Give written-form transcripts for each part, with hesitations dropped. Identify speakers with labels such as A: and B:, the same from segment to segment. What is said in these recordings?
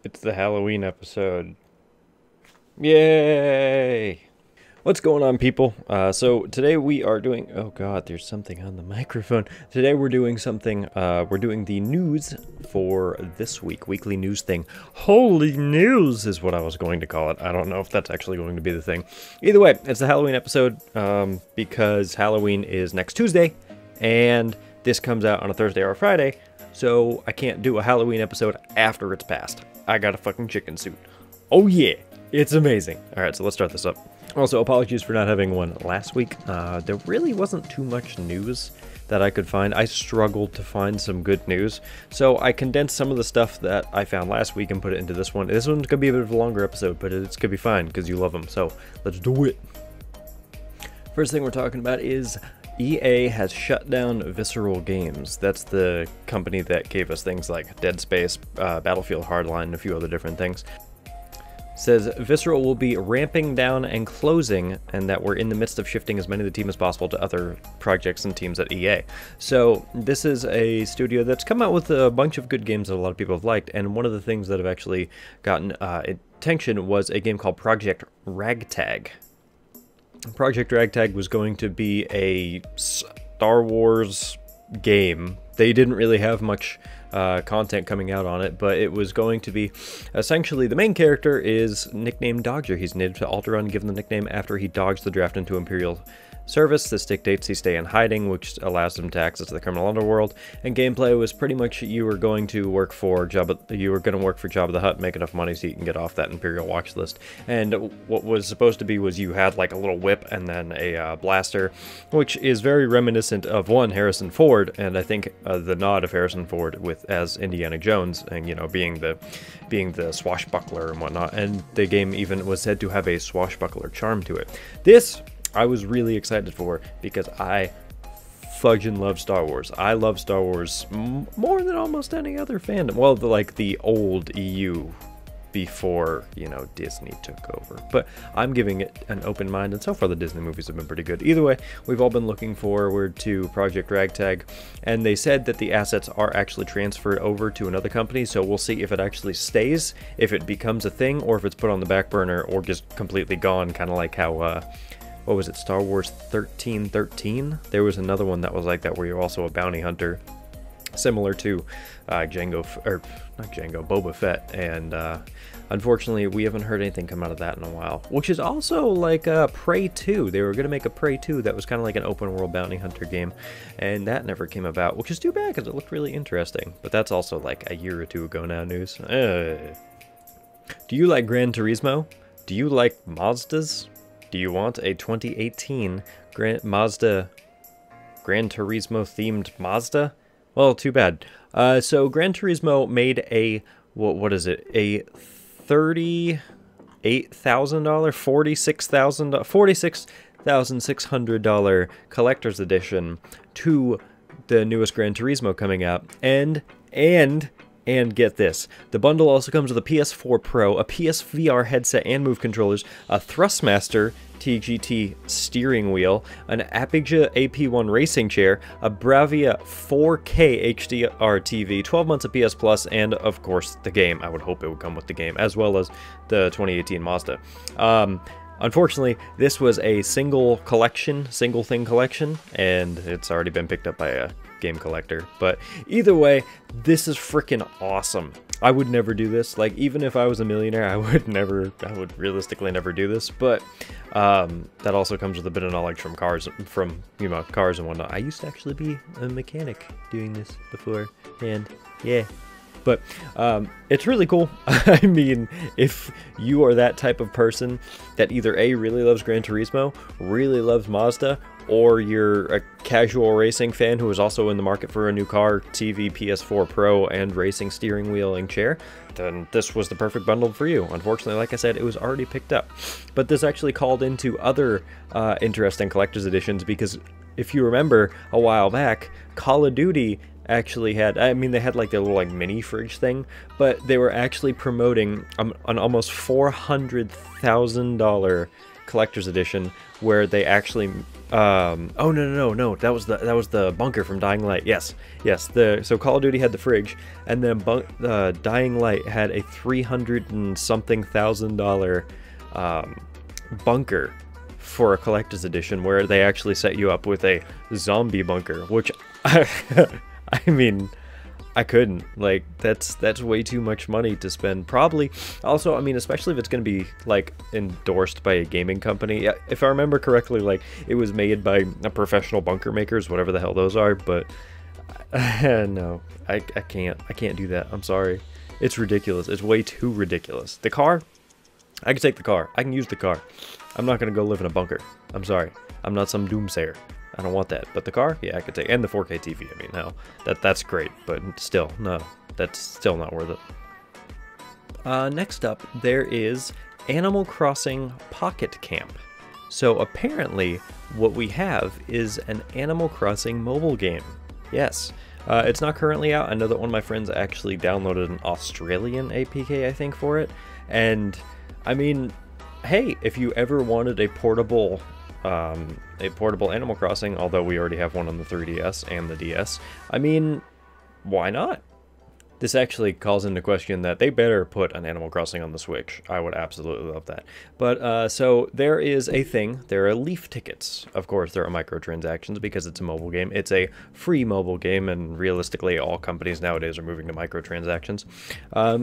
A: It's the Halloween episode. Yay! What's going on, people? So today we are doing... Oh god, there's something on the microphone. Today we're doing something... we're doing the news for this week. Weekly news thing. Holy news is what I was going to call it. I don't know if that's actually going to be the thing. Either way, it's the Halloween episode because Halloween is next Tuesday. And this comes out on a Thursday or a Friday. So I can't do a Halloween episode after it's passed. I got a fucking chicken suit. Oh yeah, it's amazing. Alright, so let's start this up. Also, apologies for not having one last week. There really wasn't too much news that I could find. I struggled to find some good news. So I condensed some of the stuff that I found last week and put it into this one. This one's going to be a bit of a longer episode, but it's going to be fine because you love them. So let's do it. First thing we're talking about is EA has shut down Visceral Games. That's the company that gave us things like Dead Space, Battlefield Hardline, and a few other different things. Says Visceral will be ramping down and closing, and that we're in the midst of shifting as many of the team as possible to other projects and teams at EA. So this is a studio that's come out with a bunch of good games that a lot of people have liked, and one of the things that have actually gotten attention was a game called Project Ragtag. Project Ragtag was going to be a Star Wars game. They didn't really have much content coming out on it, but it was going to be essentially the main character is nicknamed Dodger. He's named to Alderaan, given the nickname after he dodged the draft into Imperial service. This dictates he stay in hiding, which allows him to access the criminal underworld. And gameplay was pretty much you were going to work for Jabba the Hutt, make enough money so you can get off that Imperial watch list. And what was supposed to be was you had like a little whip and then a blaster, which is very reminiscent of Harrison Ford, and I think the nod of Harrison Ford with as Indiana Jones, and you know, being the swashbuckler and whatnot. And the game even was said to have a swashbuckler charm to it. This I was really excited for because I fudging love Star Wars. I love Star Wars more than almost any other fandom. Well, the old EU before, you know, Disney took over. But I'm giving it an open mind, and so far the Disney movies have been pretty good. Either way, we've all been looking forward to Project Ragtag, and they said that the assets are actually transferred over to another company, so we'll see if it actually stays, if it becomes a thing, or if it's put on the back burner, or just completely gone, kind of like how what was it, Star Wars 1313? There was another one that was like that, where you're also a bounty hunter, similar to Boba Fett, and unfortunately we haven't heard anything come out of that in a while, which is also like Prey 2. They were going to make a Prey 2 that was kind of like an open world bounty hunter game, and that never came about, which is too bad because it looked really interesting, but that's also like a year or two ago now news. Do you like Gran Turismo? Do you like Mazdas? Do you want a 2018 Gran Turismo themed Mazda? Well, too bad. So Gran Turismo made a, what is it? A $38,000, $46,600 collector's edition to the newest Gran Turismo coming out, and get this, the bundle also comes with a PS4 Pro, a PSVR headset and move controllers, a Thrustmaster TGT steering wheel, an Apogee AP1 racing chair, a Bravia 4K HDR TV, 12 months of PS Plus, and of course the game. I would hope it would come with the game, as well as the 2018 Mazda. Unfortunately, this was a single thing collection, and it's already been picked up by a game collector. But either way, this is freaking awesome. I would never do this. Like, even if I was a millionaire, I would realistically never do this. But that also comes with a bit of knowledge from cars and whatnot. I used to actually be a mechanic doing this before, and yeah. But it's really cool. I mean, if you are that type of person that either A, really loves Gran Turismo, really loves Mazda, or you're a casual racing fan who is also in the market for a new car, TV, PS4 Pro, and racing steering wheel and chair, then this was the perfect bundle for you. Unfortunately, like I said, it was already picked up. But this actually called into other interesting collector's editions, because if you remember a while back, Call of Duty actually had, I mean, they had like their little like mini fridge thing, but they were actually promoting an almost $400,000 collector's edition where they actually oh no, that was the bunker from Dying Light. Yes, so Call of Duty had the fridge, and then Dying Light had a $300 and something thousand bunker for a collector's edition where they actually set you up with a zombie bunker, which I mean, I couldn't. Like, that's way too much money to spend. Probably. Also, I mean, especially if it's going to be, like, endorsed by a gaming company. If I remember correctly, like, it was made by a professional bunker makers, whatever the hell those are, but no, I can't do that. I'm sorry. It's ridiculous. It's way too ridiculous. The car? I can take the car. I can use the car. I'm not going to go live in a bunker. I'm sorry. I'm not some doomsayer. I don't want that. But the car? Yeah, I could take. And the 4K TV. I mean, hell, that's great. But still, no. That's still not worth it. Next up, there is Animal Crossing Pocket Camp. So apparently, what we have is an Animal Crossing mobile game. Yes. It's not currently out. I know that one of my friends actually downloaded an Australian APK, I think, for it. And, I mean, hey, if you ever wanted a portable Animal Crossing, although we already have one on the 3DS and the DS, I mean, why not? This actually calls into question that they better put an Animal Crossing on the Switch. I would absolutely love that. But, so there is a thing. There are leaf tickets. Of course, there are microtransactions because it's a mobile game. It's a free mobile game, and realistically, all companies nowadays are moving to microtransactions.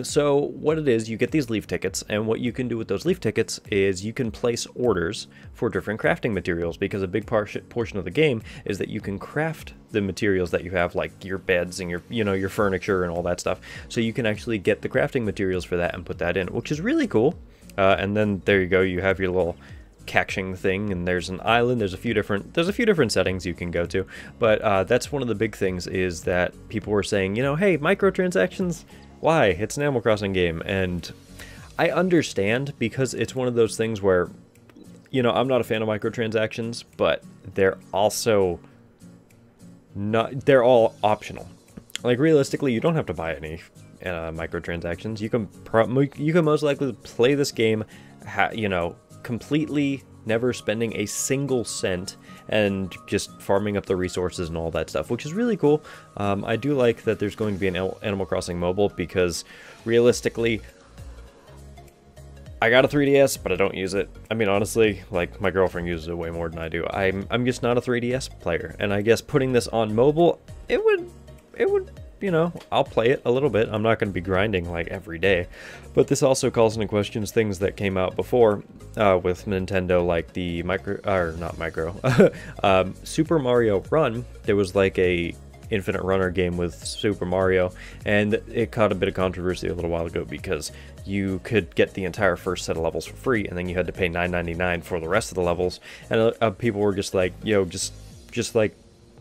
A: So what it is, you get these leaf tickets, and what you can do with those leaf tickets is you can place orders for different crafting materials, because a big portion of the game is that you can craft the materials that you have, like your beds and your furniture and all that stuff. So you can actually get the crafting materials for that and put that in, which is really cool. And then there you go, you have your little catching thing, and there's an island. There's a few different settings you can go to, but that's one of the big things, is that people were saying, hey, microtransactions, why? It's an Animal Crossing game. And I understand, because it's one of those things where, I'm not a fan of microtransactions, but they're also they're all optional. Like, realistically, you don't have to buy any microtransactions. You can most likely play this game, completely never spending a single cent and just farming up the resources and all that stuff, which is really cool. I do like that there's going to be an Animal Crossing mobile, because realistically, I got a 3DS, but I don't use it. I mean, honestly, like, my girlfriend uses it way more than I do. I'm just not a 3DS player, and I guess putting this on mobile, it would, I'll play it a little bit. I'm not going to be grinding, like, every day. But this also calls into question things that came out before with Nintendo, like the Super Mario Run. There was, like, a Infinite Runner game with Super Mario, and it caught a bit of controversy a little while ago, because you could get the entire first set of levels for free, and then you had to pay $9.99 for the rest of the levels. And people were just like, just like,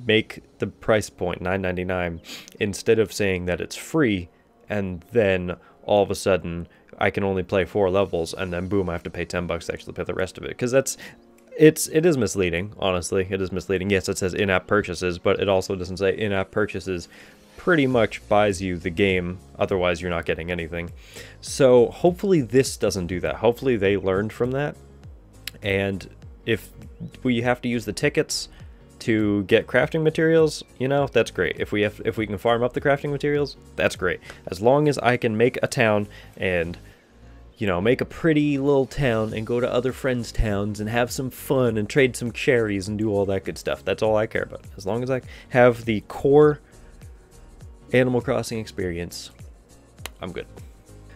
A: make the price point $9.99 instead of saying that it's free, and then all of a sudden I can only play 4 levels, and then boom, I have to pay $10 to actually pay the rest of it. Because it is misleading, honestly. It is misleading. Yes, it says in-app purchases, but it also doesn't say in-app purchases pretty much buys you the game, otherwise you're not getting anything. So hopefully this doesn't do that. Hopefully they learned from that, and if we have to use the tickets to get crafting materials, that's great. If we can farm up the crafting materials, that's great. As long as I can make a town and make a pretty little town and go to other friends' towns and have some fun and trade some cherries and do all that good stuff. That's all I care about. As long as I have the core Animal Crossing experience, I'm good.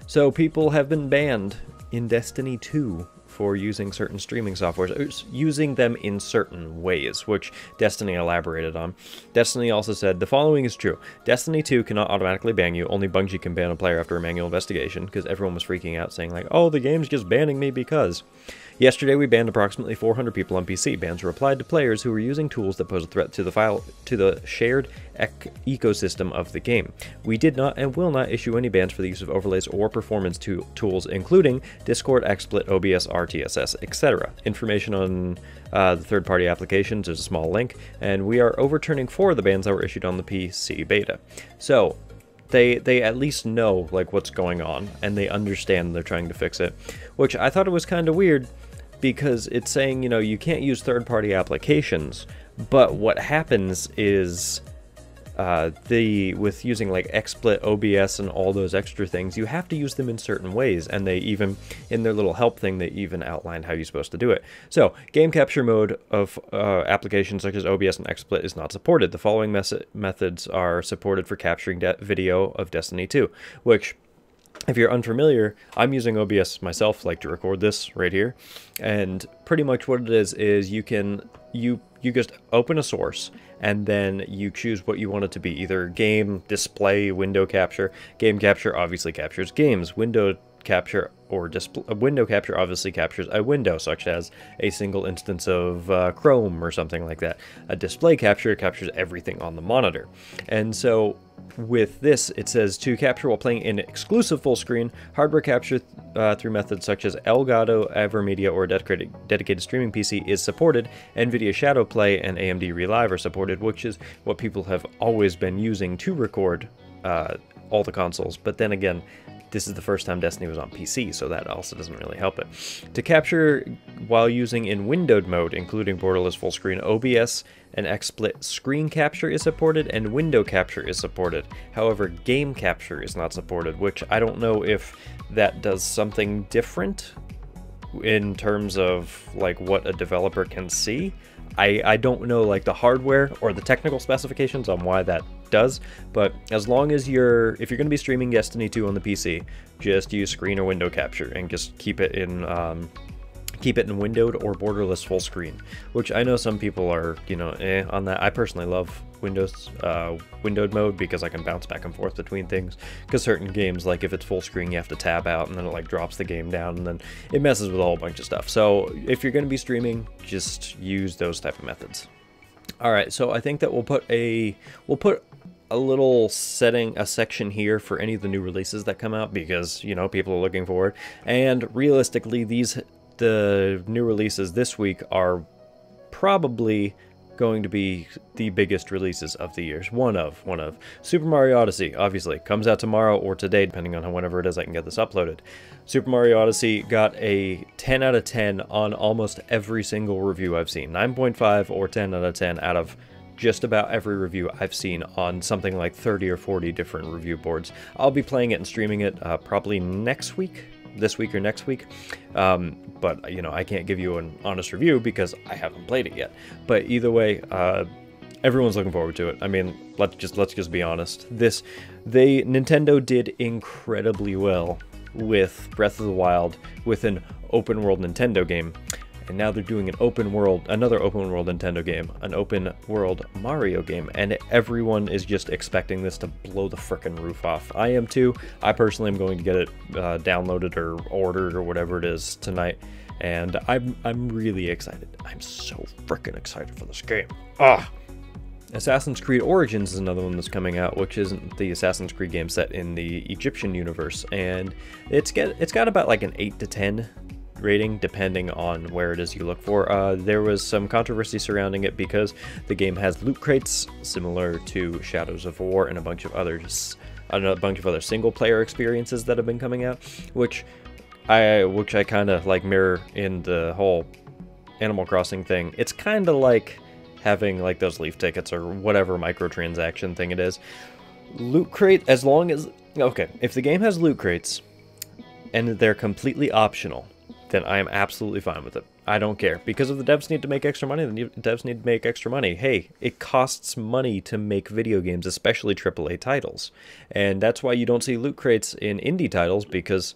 A: So people have been banned in Destiny 2 for using certain streaming softwares, using them in certain ways, which Destiny elaborated on. Destiny also said, the following is true. Destiny 2 cannot automatically ban you. Only Bungie can ban a player after a manual investigation, because everyone was freaking out, saying like, oh, the game's just banning me because. Yesterday, we banned approximately 400 people on PC. Bans were applied to players who were using tools that pose a threat to the shared ecosystem of the game. We did not and will not issue any bans for the use of overlays or performance tools, including Discord, XSplit, OBS, RTSS, etc. Information on the third-party applications, there's a small link, and we are overturning 4 of the bans that were issued on the PC beta. So, they at least know, like, what's going on, and they understand they're trying to fix it, which I thought it was kind of weird, because it's saying, you know, you can't use third-party applications, but what happens is with using like XSplit, OBS, and all those extra things, you have to use them in certain ways, and they even, in their little help thing, they even outline how you're supposed to do it. So, game capture mode of applications such as OBS and XSplit is not supported. The following methods are supported for capturing video of Destiny 2, which, if you're unfamiliar, I'm using OBS myself, like to record this right here, and pretty much what it is you can you just open a source, and then you choose what you want it to be, either game, display, window capture. Game capture obviously captures games. Window capture or window capture obviously captures a window, such as a single instance of Chrome or something like that. A display capture captures everything on the monitor. And so with this, it says to capture while playing in exclusive full screen, hardware capture through methods such as Elgato, AverMedia, or a dedicated streaming PC is supported. NVIDIA Shadow Play and AMD Relive are supported, which is what people have always been using to record all the consoles. But then again, this is the first time Destiny was on PC, so that also doesn't really help it. To capture while using in windowed mode, including borderless full screen, OBS and XSplit screen capture is supported, and window capture is supported. However, game capture is not supported, which I don't know if that does something different in terms of like what a developer can see. I don't know like the hardware or the technical specifications on why that does, but as long as if you're going to be streaming Destiny 2 on the PC, just use screen or window capture and just keep it in windowed or borderless full screen, which I know some people are, you know, on that. I personally love windowed mode because I can bounce back and forth between things, because certain games, like if it's full screen, you have to tab out and then it like drops the game down and then it messes with a whole bunch of stuff. So if you're going to be streaming, just use those type of methods. All right, so I think that we'll put a little section here for any of the new releases that come out, because, you know, people are looking forward, and realistically the new releases this week are probably going to be the biggest releases of the years. One of. Super Mario Odyssey, obviously, comes out tomorrow or today, depending on whenever it is I can get this uploaded. Super Mario Odyssey got a 10 out of 10 on almost every single review I've seen. 9.5 or 10 out of 10 out of just about every review I've seen on something like 30 or 40 different review boards. I'll be playing it and streaming it probably next week. This week or next week, but you know, I can't give you an honest review because I haven't played it yet. But either way, everyone's looking forward to it. I mean, let's just be honest. Nintendo did incredibly well with Breath of the Wild with an open world Nintendo game, and now they're doing another open world Nintendo game, an open world Mario game, and everyone is just expecting this to blow the frickin' roof off. I am too. I personally am going to get it downloaded or ordered or whatever it is tonight, and I'm really excited. I'm so frickin' excited for this game. Assassin's Creed Origins is another one that's coming out, which isn't the Assassin's Creed game set in the Egyptian universe, and it's got about like an 8 to 10 rating depending on where it is you look for. There was some controversy surrounding it because the game has loot crates similar to Shadows of War and a bunch of other single player experiences that have been coming out, which I kind of like mirror in the whole Animal Crossing thing. It's kind of like having like those leaf tickets or whatever microtransaction thing it is. Loot crate, as long as, okay, if the game has loot crates and they're completely optional, then I am absolutely fine with it. I don't care. Because if the devs need to make extra money, then the devs need to make extra money. Hey, it costs money to make video games, especially AAA titles. And that's why you don't see loot crates in indie titles, because,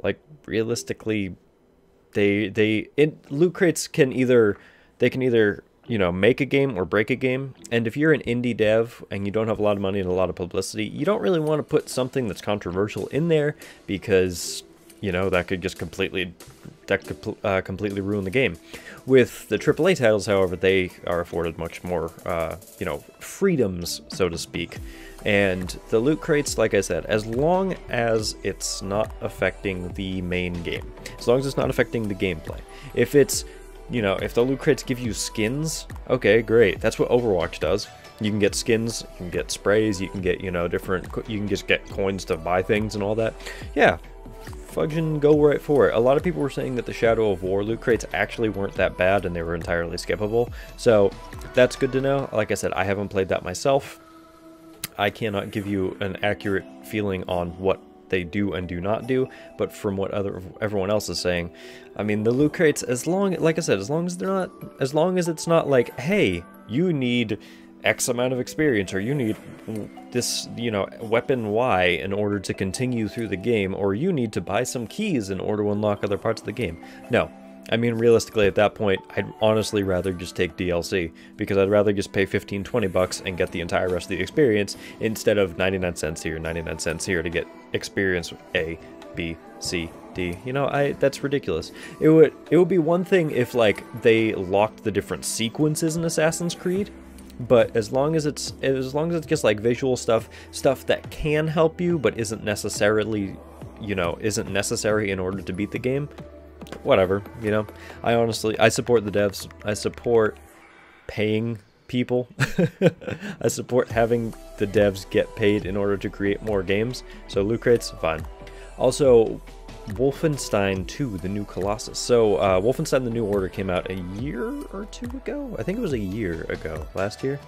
A: like, realistically, loot crates can either, you know, make a game or break a game. And if you're an indie dev and you don't have a lot of money and a lot of publicity, you don't really want to put something that's controversial in there, because, you know, that could just completely ruin the game. With the AAA titles, however, they are afforded much more, you know, freedoms, so to speak. And the loot crates, like I said, as long as it's not affecting the main game, as long as it's not affecting the gameplay. If it's, you know, if the loot crates give you skins, okay, great. That's what Overwatch does. You can get skins, you can get sprays, you can get, you know, you can just get coins to buy things and all that. Yeah, fudging go right for it. A lot of people were saying that the Shadow of War loot crates actually weren't that bad and they were entirely skippable. So that's good to know. Like I said, I haven't played that myself. I cannot give you an accurate feeling on what they do and do not do, but from what everyone else is saying, I mean, the loot crates, like I said, as long as it's not like, hey, you need X amount of experience, or you need this, you know, weapon Y in order to continue through the game, or you need to buy some keys in order to unlock other parts of the game. No. I mean, realistically, at that point, I'd honestly rather just take DLC, because I'd rather just pay 15, 20 bucks and get the entire rest of the experience, instead of 99 cents here, 99 cents here to get experience A, B, C, D. You know, that's ridiculous. It would be one thing if, like, they locked the different sequences in Assassin's Creed, but as long as it's just like visual stuff that can help you, but isn't necessarily, you know, isn't necessary in order to beat the game, whatever, you know. I support the devs. I support paying people. I support having the devs get paid in order to create more games. So loot crates, fine. Also, Wolfenstein 2, the new Colossus. So Wolfenstein the New Order came out a year or two ago. I think it was a year ago, last year.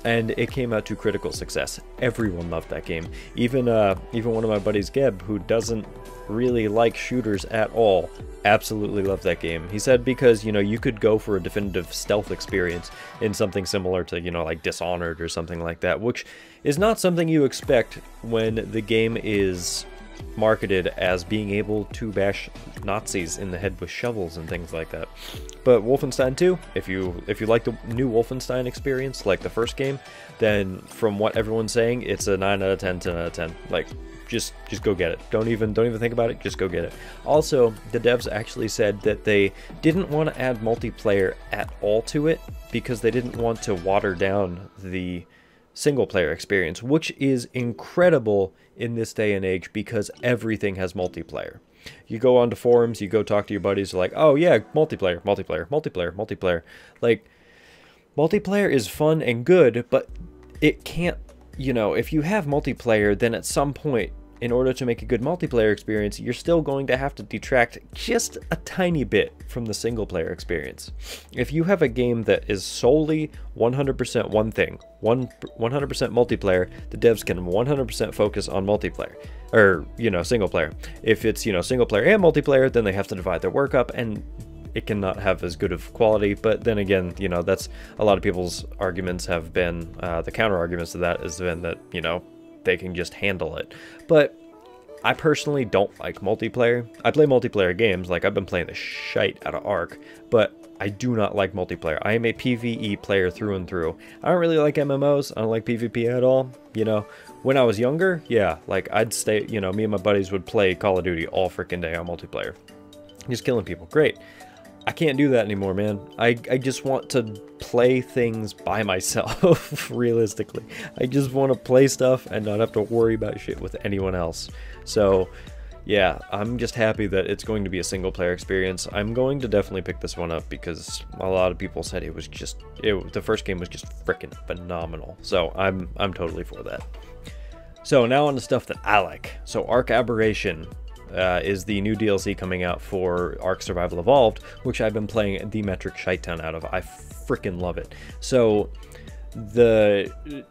A: And it came out to critical success. Everyone loved that game. Even one of my buddies, Geb, who doesn't really like shooters at all, absolutely loved that game. He said because, you know, you could go for a definitive stealth experience in something similar to, you know, like Dishonored or something like that, which is not something you expect when the game is marketed as being able to bash Nazis in the head with shovels and things like that. But Wolfenstein 2, if you like the new Wolfenstein experience, like the first game, then from what everyone's saying, it's a 9 out of 10, 10 out of 10. Like, just go get it. Don't even think about it, just go get it. Also, the devs actually said that they didn't want to add multiplayer at all to it because they didn't want to water down the single player experience, which is incredible in this day and age because everything has multiplayer. You go onto forums, you go talk to your buddies, they're like, oh yeah, multiplayer, multiplayer, multiplayer, multiplayer. Like, multiplayer is fun and good, but it can't, you know, if you have multiplayer, then at some point, in order to make a good multiplayer experience, you're still going to have to detract just a tiny bit from the single player experience. If you have a game that is solely 100% one thing, 100% multiplayer, the devs can 100% focus on multiplayer, or, you know, single player. If it's, you know, single player and multiplayer, then they have to divide their work up, and it cannot have as good of quality. But then again, you know, that's a lot of people's arguments have been, the counter arguments to that has been that, you know, they can just handle it. But I personally don't like multiplayer. I play multiplayer games, like I've been playing the shite out of Ark, but I do not like multiplayer. I am a PvE player through and through. I don't really like MMOs. I don't like PvP at all. You know, when I was younger, yeah, like I'd stay, you know, me and my buddies would play Call of Duty all freaking day on multiplayer. Just killing people. Great. I can't do that anymore, man. I just want to play things by myself, realistically. I just want to play stuff and not have to worry about shit with anyone else. So, yeah, I'm just happy that it's going to be a single-player experience. I'm going to definitely pick this one up because a lot of people said it was just... the first game was just freaking phenomenal. So, I'm totally for that. So, now on to stuff that I like. So, Ark Aberration is the new DLC coming out for Ark Survival Evolved, which I've been playing the metric shite-ton out of. I freaking love it. So,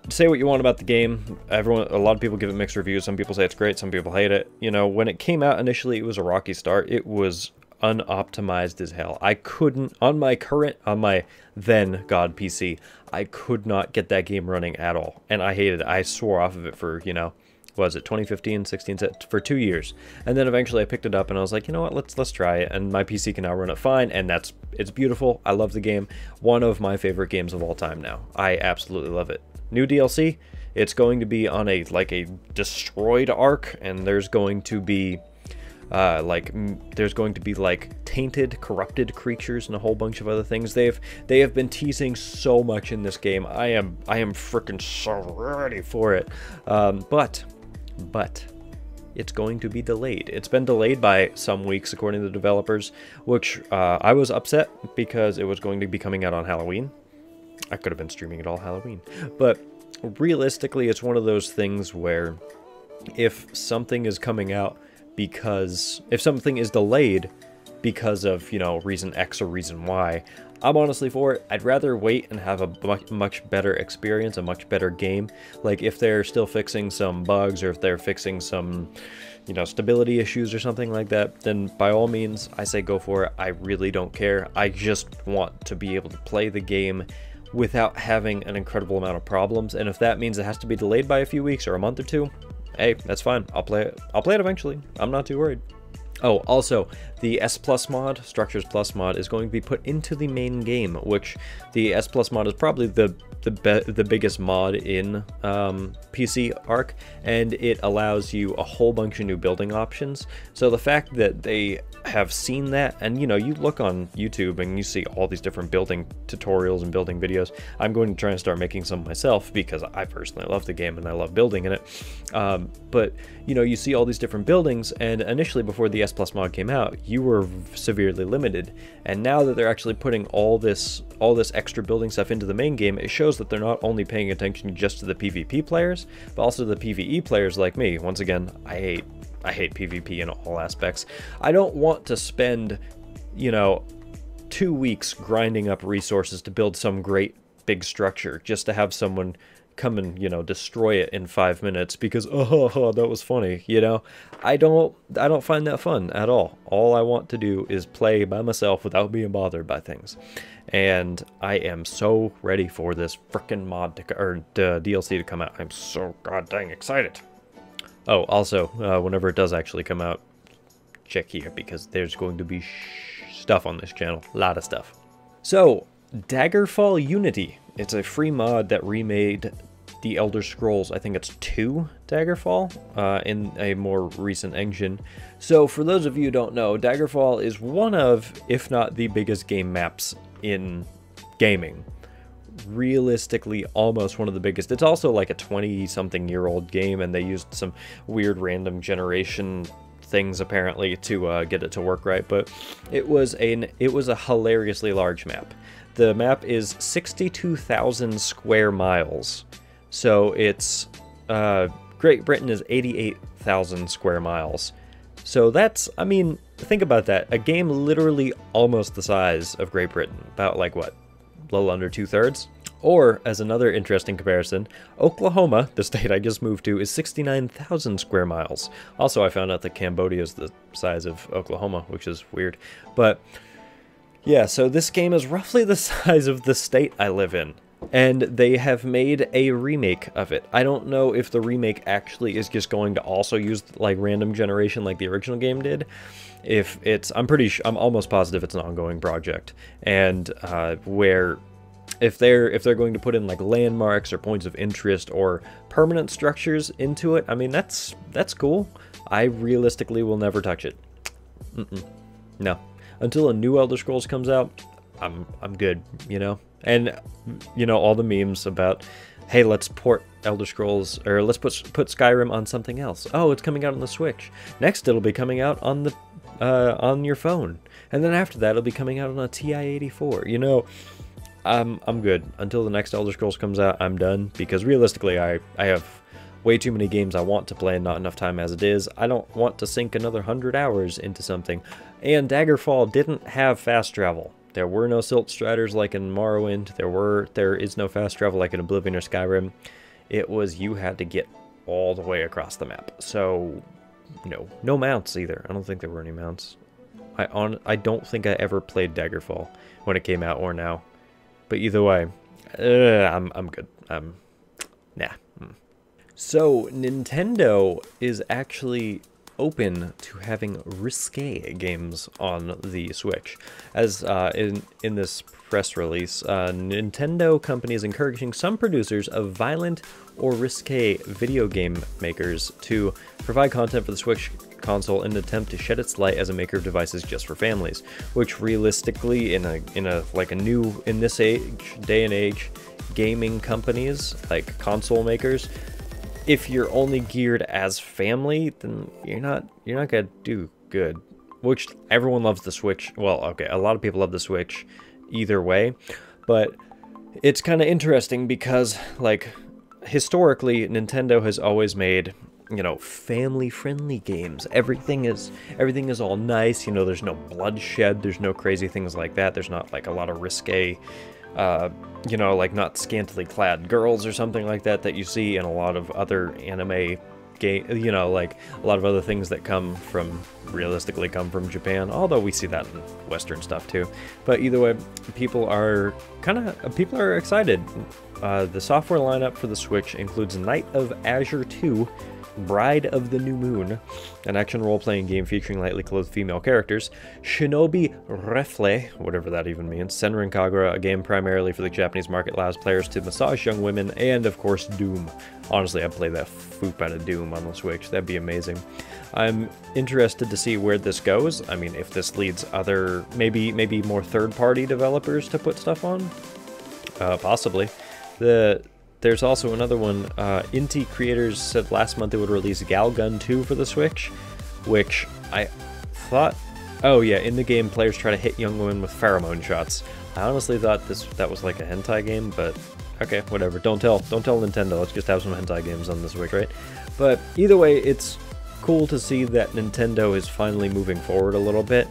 A: say what you want about the game. A lot of people give it mixed reviews. Some people say it's great, some people hate it. You know, when it came out initially, it was a rocky start. It was unoptimized as hell. I couldn't, on my then God PC, I could not get that game running at all. And I hated it. I swore off of it for, you know, was it 2015, 16, for 2 years. And then eventually I picked it up and I was like, you know what, let's try it. And my PC can now run it fine, and it's beautiful. I love the game. One of my favorite games of all time now. I absolutely love it. New DLC, it's going to be on a destroyed Ark, and there's going to be tainted, corrupted creatures and a whole bunch of other things. They have been teasing so much in this game. I am freaking so ready for it. But it's going to be delayed. It's been delayed by some weeks, according to the developers, which I was upset because it was going to be coming out on Halloween. I could have been streaming it all Halloween. But realistically, it's one of those things where if something is coming out because if something is delayed because of, you know, reason X or reason Y, I'm honestly for it. I'd rather wait and have a much better experience, a much better game. Like if they're still fixing some bugs or if they're fixing some, you know, stability issues or something like that, then by all means, I say go for it. I really don't care. I just want to be able to play the game without having an incredible amount of problems. And if that means it has to be delayed by a few weeks or a month or two, hey, that's fine. I'll play it. I'll play it eventually. I'm not too worried. Oh, also, the S Plus mod, Structures Plus mod, is going to be put into the main game, which the S Plus mod is probably the biggest mod in PC Ark, and it allows you a whole bunch of new building options. So the fact that they have seen that, and you know, you look on YouTube and you see all these different building tutorials and building videos. I'm going to try and start making some myself because I personally love the game and I love building in it. But you know, you see all these different buildings, and initially before the S Plus mod came out, you were severely limited. And now that they're actually putting all this extra building stuff into the main game, it shows that they're not only paying attention just to the PvP players, but also the PvE players like me. Once again, I hate PvP in all aspects. I don't want to spend, you know, 2 weeks grinding up resources to build some great big structure just to have someone come and, you know, destroy it in 5 minutes because, oh, that was funny, you know? I don't find that fun at all. All I want to do is play by myself without being bothered by things. And I am so ready for this frickin' mod or DLC to come out. I'm so god dang excited. Oh, also, whenever it does actually come out, check here because there's going to be stuff on this channel. A lot of stuff. So, Daggerfall Unity. It's a free mod that remade the Elder Scrolls, I think it's 2 Daggerfall, in a more recent engine. So for those of you who don't know, Daggerfall is one of, if not the biggest game maps in gaming. Realistically, almost one of the biggest. It's also like a 20-something-year-old game, and they used some weird random generation things apparently to get it to work right, but it was a hilariously large map. The map is 62,000 square miles. So it's, Great Britain is 88,000 square miles. So that's, I mean, think about that. A game literally almost the size of Great Britain. About like what? A little under 2/3? Or, as another interesting comparison, Oklahoma, the state I just moved to, is 69,000 square miles. Also, I found out that Cambodia is the size of Oklahoma, which is weird. But yeah, so this game is roughly the size of the state I live in, and they have made a remake of it. I don't know if the remake actually is just going to also use like random generation like the original game did. If it's, I'm almost positive it's an ongoing project, and where if they're going to put in like landmarks or points of interest or permanent structures into it, I mean that's cool. I realistically will never touch it. No. Until a new Elder Scrolls comes out, I'm good, you know? And, you know, all the memes about, hey, let's port Elder Scrolls, or let's put Skyrim on something else. Oh, it's coming out on the Switch. Next, it'll be coming out on the on your phone. And then after that, it'll be coming out on a TI-84. You know, I'm good. Until the next Elder Scrolls comes out, I'm done. Because realistically, I have way too many games I want to play and not enough time as it is. I don't want to sink another 100 hours into something. And Daggerfall didn't have fast travel. There were no silt striders like in Morrowind. There is no fast travel like in Oblivion or Skyrim. It was, you had to get all the way across the map. So, no mounts either. I don't think there were any mounts. I don't think I ever played Daggerfall when it came out or now. But either way, I'm good. Nah. So, Nintendo is actually open to having risque games on the Switch. As in this press release, Nintendo company is encouraging some producers of violent or risque video game makers to provide content for the Switch console in an attempt to shed its light as a maker of devices just for families, which realistically in this day and age, gaming companies like console makers, if you're only geared as family, then you're not gonna do good. Which everyone loves the Switch. Well, okay, a lot of people love the Switch either way, but it's kind of interesting because, like, historically, Nintendo has always made you know, family-friendly games. Everything is all nice. You know, there's no bloodshed. There's no crazy things like that. There's not like a lot of risque, you know, like not scantily clad girls or something like that that you see in a lot of other anime game, you know, like a lot of other things that realistically come from Japan, although we see that in Western stuff too. But either way, people are excited. The software lineup for the Switch includes Knight of Azure 2, Bride of the New Moon, an action role-playing game featuring lightly clothed female characters, Shinobi Refle, whatever that even means, Senran Kagura, a game primarily for the Japanese market, allows players to massage young women, and of course Doom. Honestly, I'd play that foop out of Doom on the Switch. That'd be amazing. I'm interested to see where this goes. I mean, if this leads other, maybe more third-party developers to put stuff on, possibly. There's also another one. Inti creators said last month they would release Galgun 2 for the Switch, which I thought, oh yeah, in the game players try to hit young women with pheromone shots. I honestly thought that was like a hentai game, but okay, whatever. Don't tell Nintendo. Let's just have some hentai games on the Switch, right? But either way, it's cool to see that Nintendo is finally moving forward a little bit.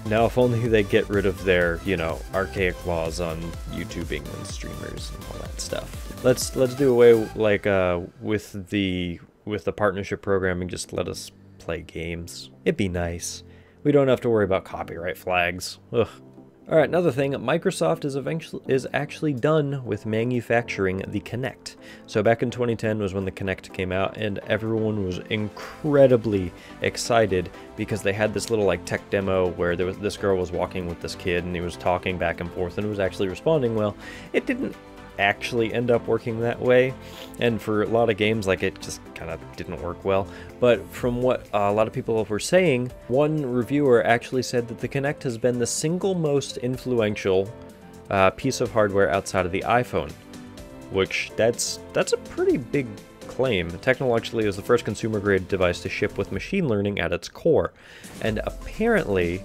A: Now, if only they get rid of their, you know, archaic laws on YouTubing and streamers and all that stuff. Let's do away like with the partnership program and just let us play games. It'd be nice. We don't have to worry about copyright flags. Ugh. All right, another thing, Microsoft is actually done with manufacturing the Kinect. So back in 2010 was when the Kinect came out, and everyone was incredibly excited because they had this little like tech demo where this girl was walking with this kid, and he was talking back and forth, and it was actually responding well. It didn't actually end up working that way, and for a lot of games, like, it just kind of didn't work well. But from what a lot of people were saying, one reviewer actually said that the Kinect has been the single most influential piece of hardware outside of the iPhone, which that's a pretty big claim. Technologically, it was the first consumer-grade device to ship with machine learning at its core, and apparently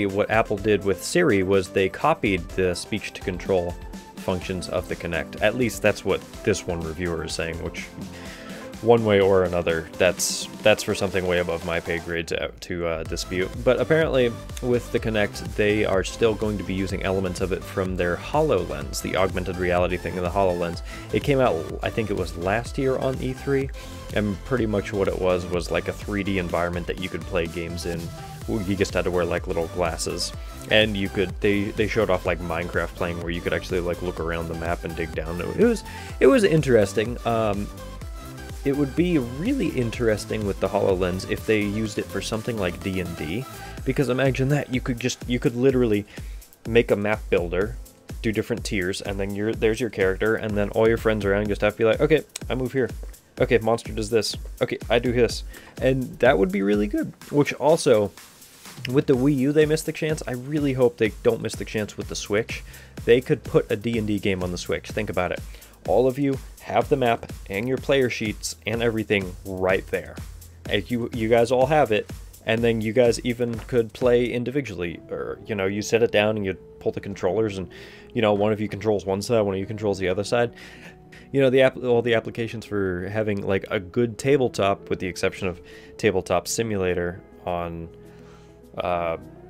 A: what Apple did with Siri was they copied the speech-to-control functions of the Kinect. At least that's what this one reviewer is saying, which, one way or another, that's for something way above my pay grade to dispute. But apparently, with the Kinect, they are still going to be using elements of it from their HoloLens, the augmented reality thing in the HoloLens. It came out, I think it was last year on E3, and pretty much what it was like a 3D environment that you could play games in. You just had to wear like little glasses, and you could, they showed off like Minecraft playing where you could actually like look around the map and dig down. It was interesting. It would be really interesting with the HoloLens if they used it for something like D&D, because imagine that you could literally make a map builder, do different tiers, and then there's your character, and then all your friends around just have to be like, okay, I move here. Okay, monster does this. Okay, I do this. And that would be really good. Which also, with the Wii U, they missed the chance. I really hope they don't miss the chance with the Switch. They could put a D&D game on the Switch. Think about it. All of you have the map and your player sheets and everything right there. And you guys all have it, and then you guys even could play individually. Or, you know, you set it down and you pull the controllers, and, you know, one of you controls one side, one of you controls the other side. You know, all the applications for having like a good tabletop, with the exception of Tabletop Simulator on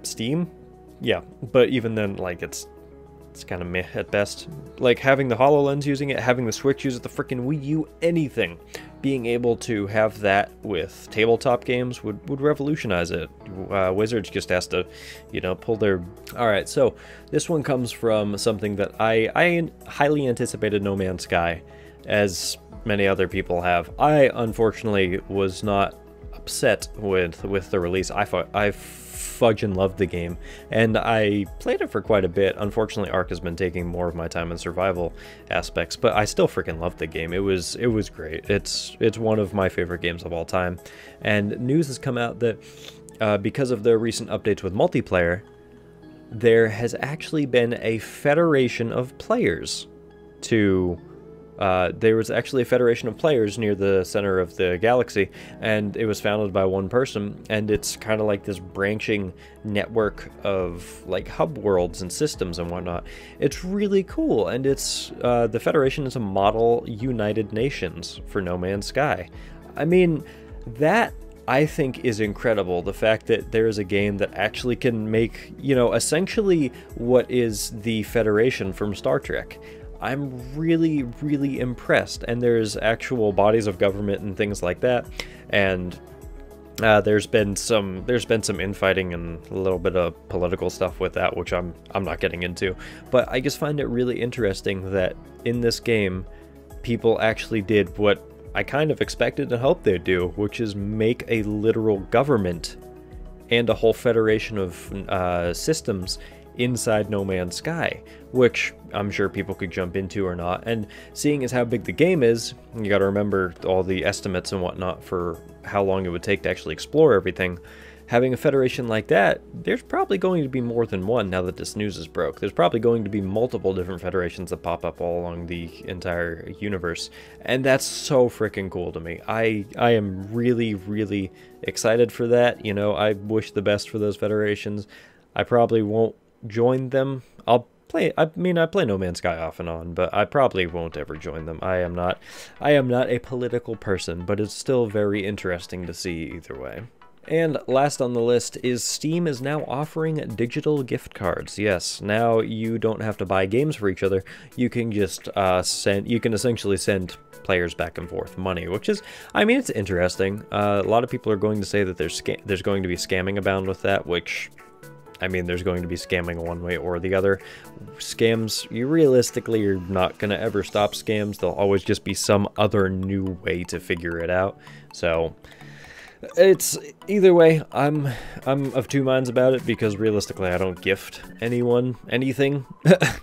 A: Steam. Yeah, but even then, like, it's kind of meh at best. Like, having the HoloLens using it, having the Switch use it, the freaking Wii U, anything. Being able to have that with tabletop games would revolutionize it. Wizards just has to, you know, pull their... Alright, so this one comes from something that I highly anticipated No Man's Sky, as many other people have. I, unfortunately, was not upset with the release. I fudging loved the game, and I played it for quite a bit. Unfortunately, Ark has been taking more of my time in survival aspects, but I still freaking loved the game. It was great. It's one of my favorite games of all time. And news has come out that because of the recent updates with multiplayer, there has actually been a federation of players to there was actually a federation of players near the center of the galaxy, and it was founded by one person, and it's kind of like this branching network of like hub worlds and systems and whatnot. It's really cool, and it's the Federation is a model United Nations for No Man's Sky. I mean, that I think is incredible, the fact that there is a game that actually can make, you know, essentially what is the Federation from Star Trek. I'm really, really impressed, and there's actual bodies of government and things like that, and there's been some infighting and a little bit of political stuff with that, which I'm not getting into, but I just find it really interesting that in this game, people actually did what I kind of expected and hoped they'd do, which is make a literal government and a whole federation of systems inside No Man's Sky, which I'm sure people could jump into or not. And seeing as how big the game is, you got to remember all the estimates and whatnot for how long it would take to actually explore everything. Having a federation like that, there's probably going to be more than one now that this news is broke. There's probably going to be multiple different federations that pop up all along the entire universe, and that's so freaking cool to me. I am really, really excited for that. You know, I wish the best for those federations. I probably won't join them. I play No Man's Sky off and on, but I probably won't ever join them. I am not a political person, but it's still very interesting to see either way. And last on the list is Steam is now offering digital gift cards. Yes, now you don't have to buy games for each other. You can just essentially send players back and forth money, which is, I mean, it's interesting. A lot of people are going to say that there's going to be scamming abound with that, which, I mean, there's going to be scamming one way or the other. Scams, realistically, you're not going to ever stop scams. There'll always just be some other new way to figure it out. So it's either way, I'm of two minds about it, because realistically I don't gift anyone anything.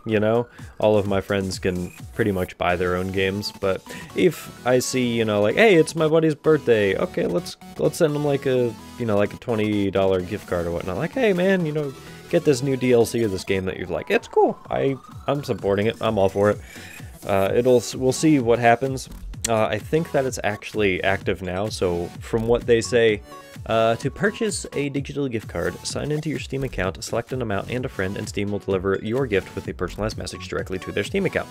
A: You know, all of my friends can pretty much buy their own games, but if I see, you know, like, hey, it's my buddy's birthday, okay, let's send them like a, you know, like a $20 gift card or whatnot. Like, hey man, you know, get this new DLC of this game that you like. It's cool. I'm supporting it. I'm all for it. We'll see what happens. I think that it's actually active now, so from what they say, to purchase a digital gift card, sign into your Steam account, select an amount and a friend, and Steam will deliver your gift with a personalized message directly to their Steam account.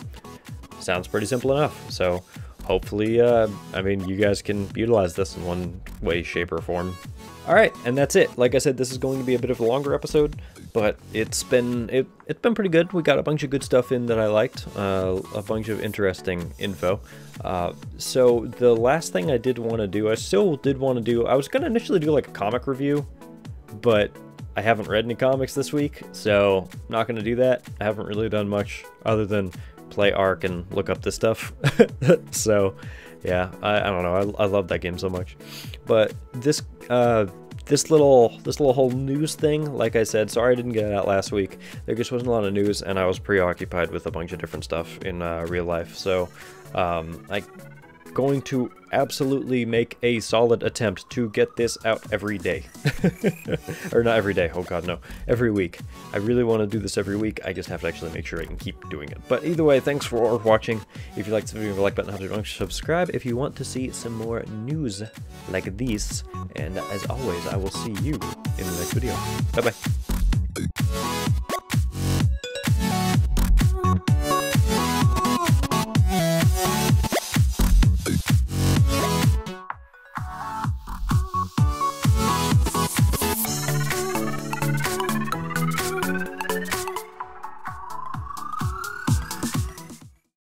A: Sounds pretty simple enough, so hopefully, I mean, you guys can utilize this in one way, shape, or form. Alright, and that's it. Like I said, this is going to be a bit of a longer episode, but it's been pretty good. We got a bunch of good stuff in that I liked, a bunch of interesting info. So the last thing I did want to do, I was going to initially do like a comic review, but I haven't read any comics this week, so I'm not going to do that. I haven't really done much other than play Ark and look up this stuff. So yeah, I don't know. I love that game so much. But this little whole news thing, like I said, sorry I didn't get it out last week. There just wasn't a lot of news, and I was preoccupied with a bunch of different stuff in real life. So I'm going to absolutely make a solid attempt to get this out every day. Or not every day, oh god no, every week. I really want to do this every week. I just have to actually make sure I can keep doing it. But either way, thanks for watching. If you liked this video, leave a like button, help subscribe if you want to see some more news like this. And as always, I will see you in the next video. Bye bye.